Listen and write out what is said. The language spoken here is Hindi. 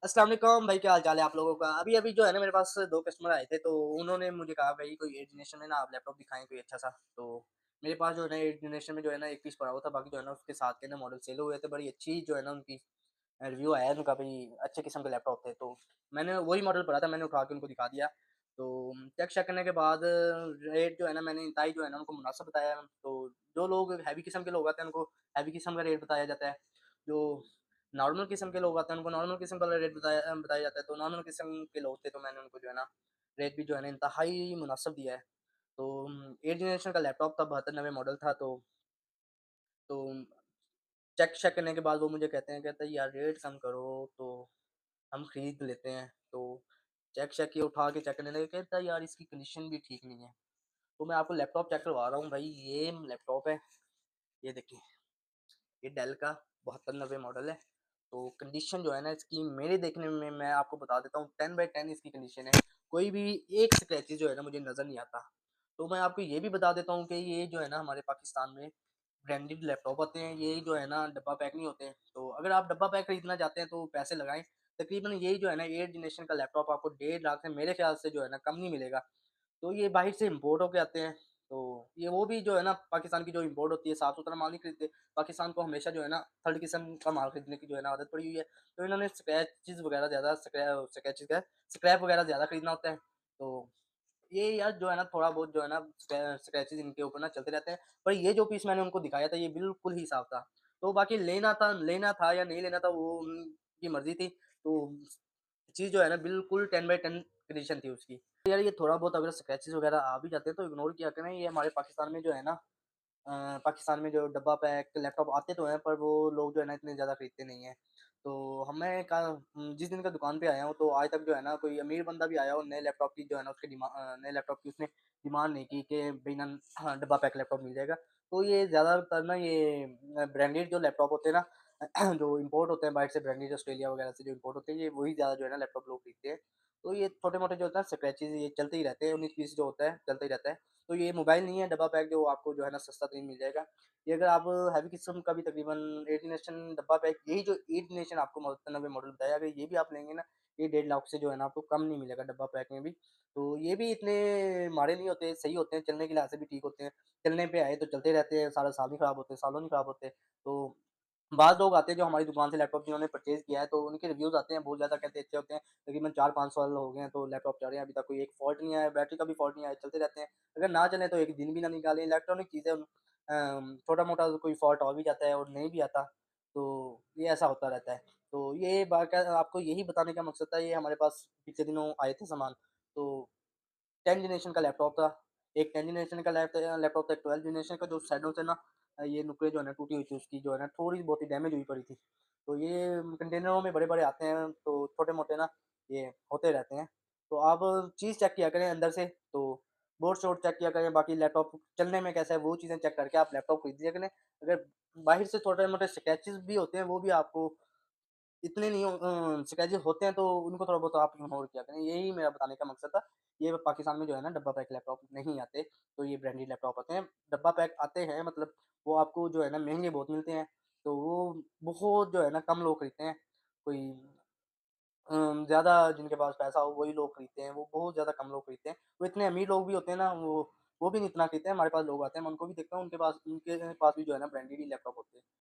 अस्सलाम वालेकुम भाई, क्या हाल चाल है आप लोगों का? अभी-अभी जो है ना मेरे पास 2 कस्टमर आए थे, तो उन्होंने मुझे कहा भाई कोई 8 जनरेशन में ना आप लैपटॉप दिखाएँ कोई अच्छा-सा। तो मेरे पास जो है ना 8 जनरेशन में जो है ना 1 पीस पड़ा हुआ था, बाकी जो है ना उसके साथ के ना मॉडल सेल हुए थे। बड़ी अच्छी जो है ना उनकी रिव्यू आया उनका भई अच्छे किस्म के लैपटॉप थे। तो मैंने वही मॉडल पड़ा था, मैंने उठा के उनको दिखा दिया। तो चेक करने के बाद रेट जो है ना मैंने इंतहाई जो है ना उनको मुनासिब बताया। तो जो लोग हैवी किस्म के लोग आते हैं उनको हैवी किस्म का रेट बताया जाता है। जो नॉर्मल किस्म के लोग आते हैं उनको नॉर्मल किस्म का रेट बताया जाता है। तो नॉर्मल किस्म के लोग थे तो मैंने उनको जो है ना रेट भी जो है ना इंतहाई मुनासिब दिया है। तो 8 जनरेशन का लैपटॉप था, 7290 मॉडल था। तो चेक शेक करने के बाद वो मुझे कहते हैं यार रेट कम करो, तो हम खरीद लेते हैं। तो चेक शेक किए, उठा के चेक करने लगे, कहता है यार इसकी कंडीशन भी ठीक नहीं है। तो मैं आपको लैपटॉप चेक करवा रहा हूँ भाई, ये लैपटॉप है, ये देखिए, ये डेल का 7290 मॉडल है। तो कंडीशन जो है ना इसकी मेरे देखने में, मैं आपको बता देता हूँ, 10/10 इसकी कंडीशन है। कोई भी एक स्क्रैचेज़ जो है ना मुझे नज़र नहीं आता। तो मैं आपको ये भी बता देता हूँ कि ये जो है ना हमारे पाकिस्तान में ब्रांडेड लैपटॉप आते हैं, ये जो है ना डब्बा पैक नहीं होते हैं। तो अगर आप डब्बा पैक खरीदना चाहते हैं तो पैसे लगाएँ। तकरीबन यही जो है ना 8 जनरेशन का लैपटॉप आपको 1.5 लाख से मेरे ख़्याल से जो है ना कम नहीं मिलेगा। तो ये बाहर से इम्पोर्ट होके आते हैं। तो ये वो भी जो है ना पाकिस्तान की जो इम्पोर्ट होती है, साफ-सुथरा माल नहीं खरीदते। पाकिस्तान को हमेशा जो है ना थर्ड किस्म का माल खरीदने की जो है ना आदत पड़ी हुई है। तो इन्होंने स्क्रैचेज़ वगैरह ज़्यादा स्क्रैचेज़ क्या है, स्क्रैप वगैरह ज़्यादा खरीदना होता है। तो ये यार जो है ना थोड़ा बहुत जो है ना स्क्रैचेज़ इनके ऊपर ना चलते रहते हैं। पर ये जो पीस मैंने उनको दिखाया था ये बिल्कुल ही साफ था। तो बाकी लेना था या नहीं लेना था वो उनकी मर्ज़ी थी। तो चीज़ जो है ना बिल्कुल 10/10 कंडीशन थी उसकी। तो यार ये थोड़ा बहुत अगर स्क्रैचेज़ वगैरह आ भी जाते हैं तो इग्नोर किया करें। ये हमारे पाकिस्तान में जो है ना पाकिस्तान में जो डब्बा पैक लैपटॉप आते तो हैं, पर वो लोग जो है ना इतने ज़्यादा खरीदते नहीं हैं। तो जिस दिन का दुकान पे आया हूँ तो आज तक जो है ना कोई अमीर बंदा भी आया हो, नए लैपटॉप की जो है ना नए लैपटॉप की उसने डिमांड नहीं की कि भई ना, हाँ, डब्बा पैक लैपटॉप मिल जाएगा। तो ये ज़्यादातर ना ये ब्रांडेड जो लैपटॉप होते हैं ना जो इम्पोर्ट होते हैं बाहर से, ब्रांडेड ऑस्ट्रेलिया वगैरह से जो इम्पोर्ट होते हैं, ये वही ज़्यादा जो है ना लैपटॉप लोग खरीदते हैं। तो ये छोटे-मोटे जो होता है स्क्रैचेज़ ये चलते ही रहते हैं, 19 पीस जो होता है चलता ही रहता है। तो ये मोबाइल नहीं है डब्बा पैक जो आपको जो है ना सस्ता-तरीन मिल जाएगा। ये अगर आप हैवी किस्म का भी तकरीबन 8 जनरेशन डब्बा पैक, यही जो 8 जनरेशन आपको 92 मॉडल बताया, अगर ये भी आप लेंगे ना, ये 1.5 लाख से जो है ना आपको कम नहीं मिलेगा डब्बा पैक में भी। तो ये भी इतने माड़े नहीं होते, सही होते हैं, चलने के लिहाज़ से भी ठीक होते हैं। चलने पे आए तो चलते रहते हैं, सारा साल नहीं खराब होते, सालों नहीं खराब होते। तो बाज़ लोग आते हैं जो हमारी दुकान से लैपटॉप जिन्होंने परचेज़ किया है, तो उनके रिव्यूज़ आते हैं, बहुत ज़्यादा कहते हैं अच्छे होते हैं। तकरीबन 4-5 साल हो गए हैं तो लैपटॉप चल रहे हैं, अभी तक कोई एक फ़ॉल्ट नहीं आया, बैटरी का भी फ़ॉल्ट नहीं आया, चलते रहते हैं। अगर ना चले तो एक दिन भी ना निकालें, इलेक्ट्रॉनिक चीज़ है, छोटा-मोटा कोई फ़ॉल्ट आ भी जाता है और नहीं भी आता, तो ये ऐसा होता रहता है। तो ये आपको यही बताने का मकसद था, ये हमारे पास पिछले दिनों आए थे सामान। तो 10 जनरेशन का लैपटॉप था। एक 10 जनरेशन का लैपटॉप था, एक 12 जनरेशन का, जो साइडों से ना ये नुकें जो है ना टूटी हुई थी उसकी, जो है ना थोड़ी बहुत ही डैमेज हुई पड़ी थी। तो ये कंटेनरों में बड़े-बड़े आते हैं, तो छोटे-मोटे ना ये होते रहते हैं। तो आप चीज़ चेक किया करें अंदर से, तो बोर्ड-शोर्ड चेक किया करें, बाकी लैपटॉप चलने में कैसा है वो चीज़ें चेक करके आप लैपटॉप खरीद लिया करें। अगर बाहर से छोटे-मोटे स्क्रैचेज़ भी होते हैं, वो भी आपको इतने नहीं स्क्रैचेज़ होते हैं, तो उनको थोड़ा बहुत आप इग्नोर किया करें। यही मेरा बताने का मकसद था। ये पाकिस्तान में जो है ना डब्बा पैक लैपटॉप नहीं आते, तो ये ब्रांडेड लैपटॉप आते हैं। डब्बा पैक आते हैं मतलब वो आपको जो है ना महँगे बहुत मिलते हैं, तो वो बहुत जो है ना कम लोग खरीदते हैं। कोई ज़्यादा जिनके पास पैसा हो वही लोग खरीदते हैं, वो बहुत ज़्यादा कम लोग खरीदते हैं। वो इतने अमीर लोग भी होते हैं ना, वो भी नहीं इतना खरीदते हैं। हमारे पास लोग आते हैं, मैं उनको भी देखता हूँ, उनके पास भी जो है ना ब्रांडेड ही लैपटॉप होते हैं।